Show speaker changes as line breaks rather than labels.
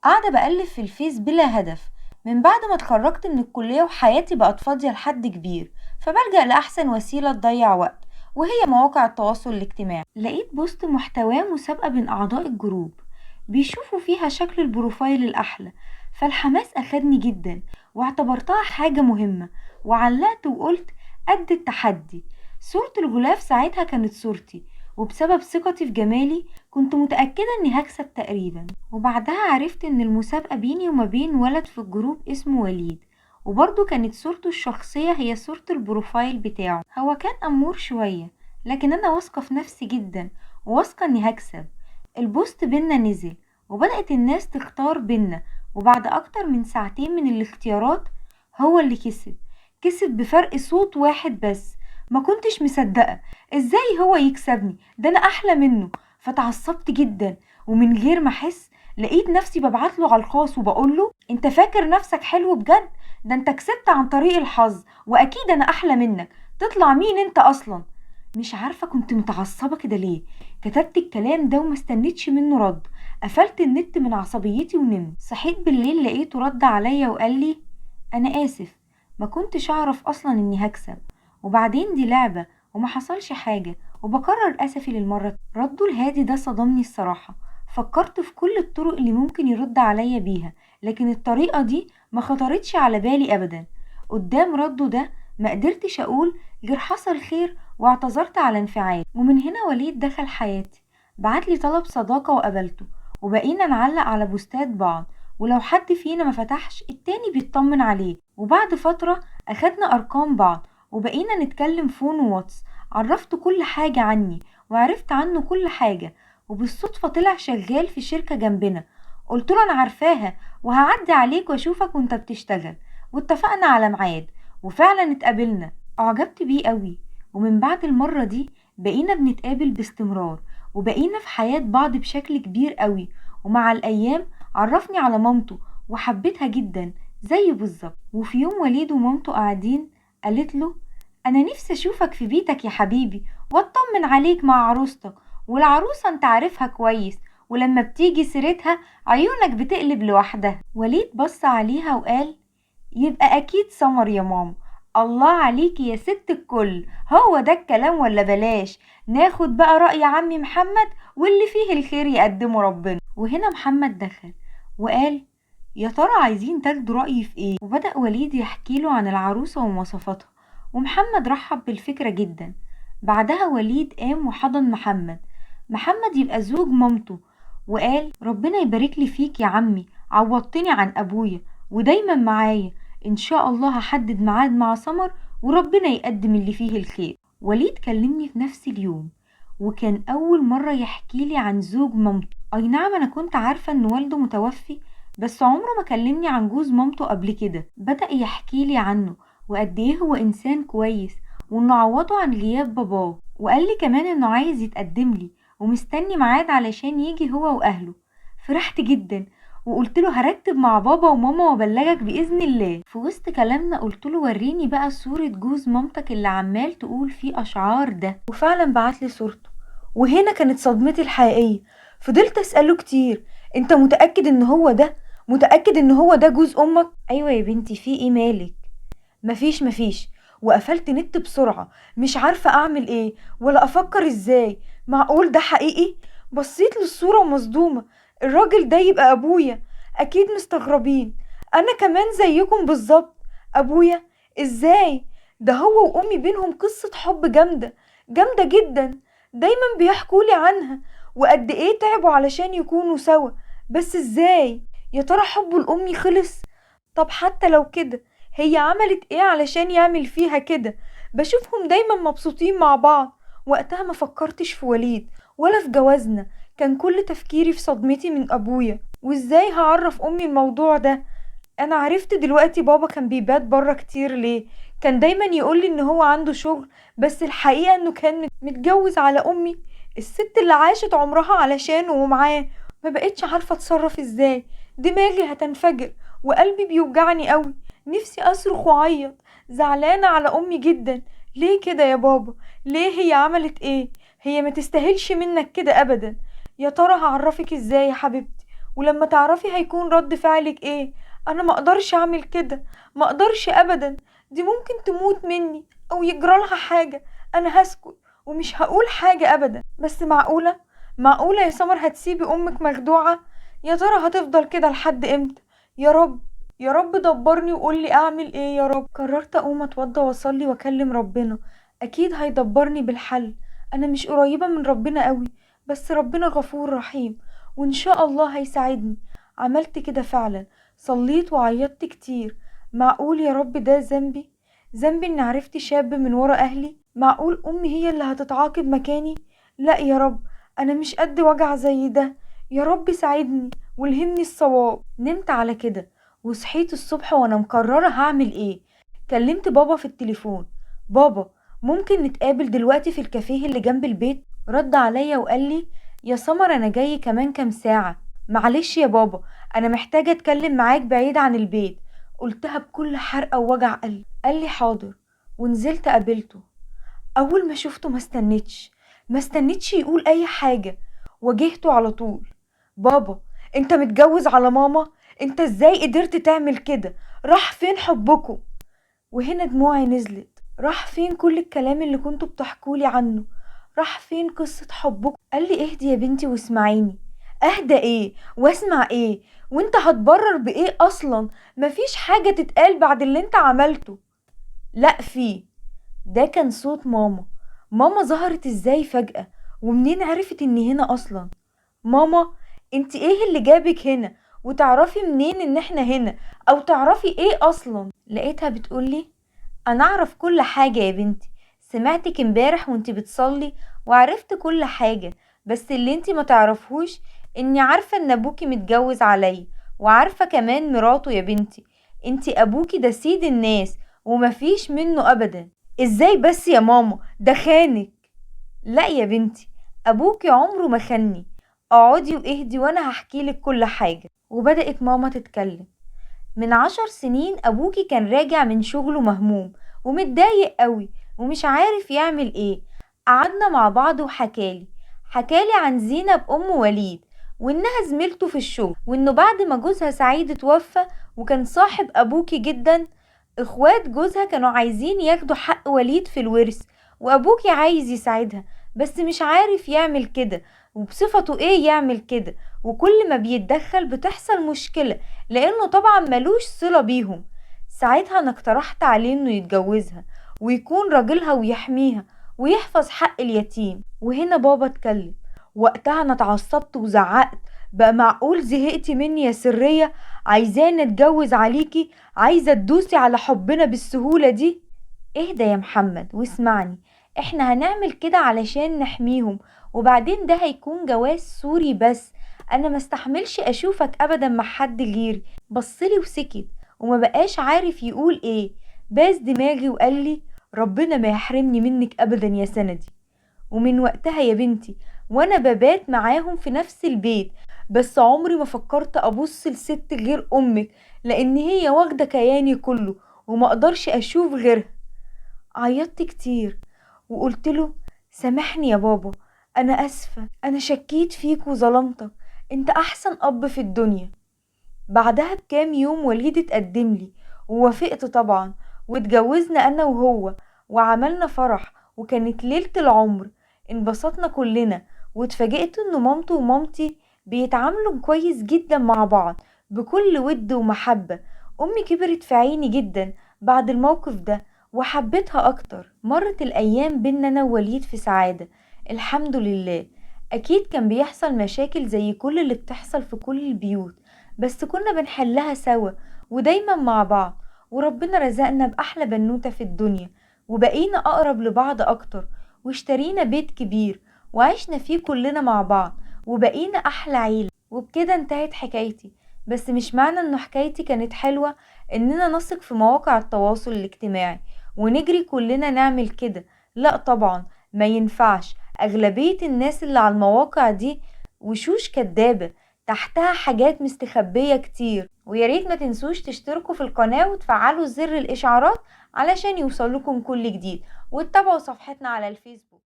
قاعدة بقلب في الفيس بلا هدف من بعد ما اتخرجت من الكلية وحياتي بقت فاضية لحد كبير، فبلجأ لأحسن وسيلة تضيع وقت وهي مواقع التواصل الاجتماعي. لقيت بوست محتواه مسابقة بين أعضاء الجروب بيشوفوا فيها شكل البروفايل الأحلى، فالحماس أخدني جدا واعتبرتها حاجة مهمة، وعلقت وقلت قد التحدي. صورة الغلاف ساعتها كانت صورتي، وبسبب ثقتي في جمالي كنت متأكدة اني هكسب تقريبا. وبعدها عرفت ان المسابقة بيني وما بين ولد في الجروب اسمه وليد، وبرضه كانت صورته الشخصية هي صورة البروفايل بتاعه. هو كان أمور شوية، لكن أنا واثقة في نفسي جدا وواثقة اني هكسب. البوست بينا نزل وبدأت الناس تختار بينا، وبعد أكتر من ساعتين من الاختيارات هو اللي كسب. كسب بفرق صوت واحد بس. ما كنتش مصدقة ازاي هو يكسبني، ده انا احلى منه. فتعصبت جدا، ومن غير ما احس لقيت نفسي ببعتله على الخاص وبقوله انت فاكر نفسك حلو بجد؟ ده انت كسبت عن طريق الحظ، واكيد انا احلى منك. تطلع مين انت اصلا؟ مش عارفة كنت متعصبة كده ليه. كتبت الكلام ده وما استنيتش منه رد. قفلت النت من عصبيتي ونمت. صحيت بالليل لقيته رد عليا وقال لي انا اسف، ما كنتش اعرف اصلا اني هكسب، وبعدين دي لعبة وما حصلش حاجة، وبكرر اسفي للمرة. رده الهادي ده صدمني الصراحة. فكرت في كل الطرق اللي ممكن يرد عليا بيها، لكن الطريقة دي ما خطرتش على بالي ابدا. قدام رده ده ما قدرتش اقول غير حصل خير، واعتذرت على انفعال. ومن هنا وليد دخل حياتي، بعتلي طلب صداقة وقبلته، وبقينا نعلق على بوستات بعض، ولو حد فينا ما فتحش التاني بيطمن عليه. وبعد فترة اخدنا ارقام بعض وبقينا نتكلم فون وواتس. عرفته كل حاجة عني وعرفت عنه كل حاجة، وبالصدفة طلع شغال في شركة جنبنا. قلتله انا عارفاها وهعدي عليك واشوفك وانت بتشتغل، واتفقنا على ميعاد، وفعلا اتقابلنا. اعجبت بيه قوي، ومن بعد المرة دي بقينا بنتقابل باستمرار، وبقينا في حياة بعض بشكل كبير قوي. ومع الايام عرفني على مامته وحبيتها جدا زي بالظبط. وفي يوم وليد ومامته قاعدين قالت له انا نفسي اشوفك في بيتك يا حبيبي، واطمن عليك مع عروستك، والعروسة انت عارفها كويس، ولما بتيجي سيرتها عيونك بتقلب لوحدها. وليد بص عليها وقال يبقى اكيد سمر يا ماما. الله عليكي يا ست الكل، هو ده الكلام ولا بلاش؟ ناخد بقى رأي عمي محمد، واللي فيه الخير يقدمه ربنا. وهنا محمد دخل وقال يا ترى عايزين تاخدوا رأيي في ايه؟ وبدأ وليد يحكي له عن العروسة ومواصفاتها، ومحمد رحب بالفكرة جدا. بعدها وليد قام وحضن محمد. محمد يبقى زوج مامته، وقال ربنا يبارك لي فيك يا عمي، عوضتني عن ابويا ودايما معايا. ان شاء الله هحدد ميعاد مع سمر وربنا يقدم اللي فيه الخير. وليد كلمني في نفس اليوم، وكان اول مرة يحكي لي عن زوج مامته. اي نعم انا كنت عارفة ان والده متوفي، بس عمره ما كلمني عن جوز مامته قبل كده. بدأ يحكي لي عنه وقد ايه هو انسان كويس، وانه عوضه عن غياب باباه، وقال لي كمان انه عايز يتقدم لي ومستني ميعاد علشان يجي هو واهله. فرحت جدا وقلت له هرتب مع بابا وماما وابلغك باذن الله. في وسط كلامنا قلت له وريني بقى صورة جوز مامتك اللي عمال تقول فيه اشعار ده، وفعلا بعت لي صورته. وهنا كانت صدمتي الحقيقية. فضلت اساله كتير انت متاكد ان هو ده؟ متاكد ان هو ده جوز امك؟ ايوه يا بنتي، في ايه مالك؟ مفيش. وقفلت نت بسرعة، مش عارفة اعمل ايه ولا افكر ازاي. معقول ده حقيقي؟ بصيت للصورة ومصدومة. الراجل ده يبقى ابويا؟ اكيد مستغربين، انا كمان زيكم بالظبط. ابويا؟ ازاي؟ ده هو وامي بينهم قصة حب جامدة جامدة جدا، دايما بيحكولي عنها، وقد ايه تعبوا علشان يكونوا سوا. بس ازاي؟ يا ترى حبه لامي خلص؟ طب حتى لو كده هي عملت ايه علشان يعمل فيها كده؟ بشوفهم دايما مبسوطين مع بعض. وقتها ما فكرتش في وليد ولا في جوازنا، كان كل تفكيري في صدمتي من ابويا، وازاي هعرف امي الموضوع ده. انا عرفت دلوقتي بابا كان بيبات بره كتير ليه. كان دايما يقولي ان هو عنده شغل، بس الحقيقة انه كان متجوز على امي، الست اللي عاشت عمرها علشانه ومعاه. ما بقتش عارفة اتصرف ازاي، دماغي هتنفجر وقلبي بيوجعني قوي. نفسي اصرخ وعيط، زعلانة على امي جدا. ليه كده يا بابا؟ ليه؟ هي عملت ايه؟ هي ما تستاهلش منك كده ابدا. يا ترى هعرفك ازاي يا حبيبتي؟ ولما تعرفي هيكون رد فعلك ايه. انا ما اقدرش اعمل كده، ما اقدرش ابدا. دي ممكن تموت مني او يجرالها حاجة. انا هسكت ومش هقول حاجة ابدا. بس معقولة يا سمر هتسيبي امك مخدوعة؟ يا ترى هتفضل كده لحد امتى؟ يا رب، يا رب دبرني وقولي اعمل ايه يا رب. قررت اقوم اتوضى واصلي واكلم ربنا، اكيد هيدبرني بالحل. انا مش قريبة من ربنا قوي، بس ربنا غفور رحيم وان شاء الله هيساعدني. عملت كده فعلا، صليت وعيطت كتير. معقول يا رب ده ذنبي اني عرفت شاب من ورا اهلي؟ معقول امي هي اللي هتتعاقب مكاني؟ لا يا رب، انا مش قد وجع زي ده. يا رب ساعدني والهمني الصواب. نمت على كده وصحيت الصبح وانا مقررة هعمل ايه. كلمت بابا في التليفون. بابا، ممكن نتقابل دلوقتي في الكافيه اللي جنب البيت؟ رد عليا وقال لي يا سمر انا جاي كمان كام ساعة. معلش يا بابا، انا محتاجة اتكلم معاك بعيد عن البيت. قلتها بكل حرقة ووجع قلب. قال لي حاضر، ونزلت قابلته. اول ما شفته ما استنيتش يقول اي حاجة. واجهته على طول. بابا، انت متجوز على ماما؟ انت ازاي قدرت تعمل كده؟ راح فين حبكم؟ وهنا دموعي نزلت. راح فين كل الكلام اللي كنتوا بتحكولي عنه؟ راح فين قصة حبكم؟ قال لي اهدي يا بنتي واسمعيني. اهدى ايه واسمع ايه؟ وانت هتبرر بايه اصلا؟ مفيش حاجة تتقال بعد اللي انت عملته. لا في. ده كان صوت ماما. ماما ظهرت ازاي فجأة؟ ومنين عرفت اني هنا اصلا؟ ماما، انت ايه اللي جابك هنا؟ وتعرفي منين ان احنا هنا؟ او تعرفي ايه اصلا؟ لقيتها بتقولي انا اعرف كل حاجة يا بنتي. سمعتك امبارح وانتي بتصلي وعرفت كل حاجة. بس اللي انتي ما تعرفهوش اني عارفة ان ابوكي متجوز علي، وعارفة كمان مراته يا بنتي. انتي ابوكي ده سيد الناس ومفيش منه ابدا. ازاي بس يا ماما؟ ده خانك. لا يا بنتي، ابوكي عمره ما خاني. اقعدي واهدي وانا هحكيلك كل حاجة. وبدأت ماما تتكلم. من 10 سنين أبوكي كان راجع من شغله مهموم ومتضايق قوي ومش عارف يعمل ايه. قعدنا مع بعض حكالي عن زينب أم وليد، وإنها زميلته في الشغل، وإنه بعد ما جوزها سعيد اتوفى وكان صاحب أبوكي جدا، اخوات جوزها كانوا عايزين ياخدوا حق وليد في الورث، وأبوكي عايز يساعدها بس مش عارف يعمل كده. وبصفته ايه يعمل كده؟ وكل ما بيتدخل بتحصل مشكلة، لانه طبعا ملوش صلة بيهم. ساعتها انا اقترحت عليه انه يتجوزها ويكون راجلها ويحميها ويحفظ حق اليتيم. وهنا بابا اتكلم. وقتها انا اتعصبت وزعقت. بقى معقول زهقتي مني يا سرية؟ عايزاني اتجوز عليكي؟ عايزة تدوسي على حبنا بالسهولة دي؟ اهدى يا محمد واسمعني. احنا هنعمل كده علشان نحميهم، وبعدين ده هيكون جواز سوري بس. انا ما استحملش اشوفك ابدا مع حد غيري. بصلي وسكت وما بقاش عارف يقول ايه. باز دماغي وقال لي ربنا ما يحرمني منك ابدا يا سندي. ومن وقتها يا بنتي وانا ببات معاهم في نفس البيت، بس عمري ما فكرت ابص لست غير امك، لان هي واخده كياني كله وما اقدرش اشوف غيرها. عيطت كتير وقلت له سامحني يا بابا، انا اسفة، انا شكيت فيك وظلمتك. انت احسن اب في الدنيا. بعدها بكام يوم وليد اتقدم لي ووافقت طبعا، واتجوزنا انا وهو وعملنا فرح وكانت ليلة العمر. انبسطنا كلنا واتفاجئت ان مامته ومامتي بيتعاملوا كويس جدا مع بعض بكل ود ومحبة. امي كبرت في عيني جدا بعد الموقف ده وحبيتها اكتر. مرت الايام بينا انا ووليد في سعادة الحمد لله. اكيد كان بيحصل مشاكل زي كل اللي بتحصل في كل البيوت، بس كنا بنحلها سوا ودايما مع بعض. وربنا رزقنا بأحلى بنوتة في الدنيا، وبقينا أقرب لبعض أكتر، واشترينا بيت كبير وعشنا فيه كلنا مع بعض، وبقينا أحلى عيلة. وبكده انتهت حكايتي. بس مش معنى انه حكايتي كانت حلوة اننا نثق في مواقع التواصل الاجتماعي ونجري كلنا نعمل كده. لا طبعا، ما ينفعش. أغلبية الناس اللي على المواقع دي وشوش كدابة، تحتها حاجات مستخبية كتير. وياريت ما تنسوش تشتركوا في القناة وتفعلوا زر الإشعارات علشان يوصلكم كل جديد، وتتابعوا صفحتنا على الفيسبوك.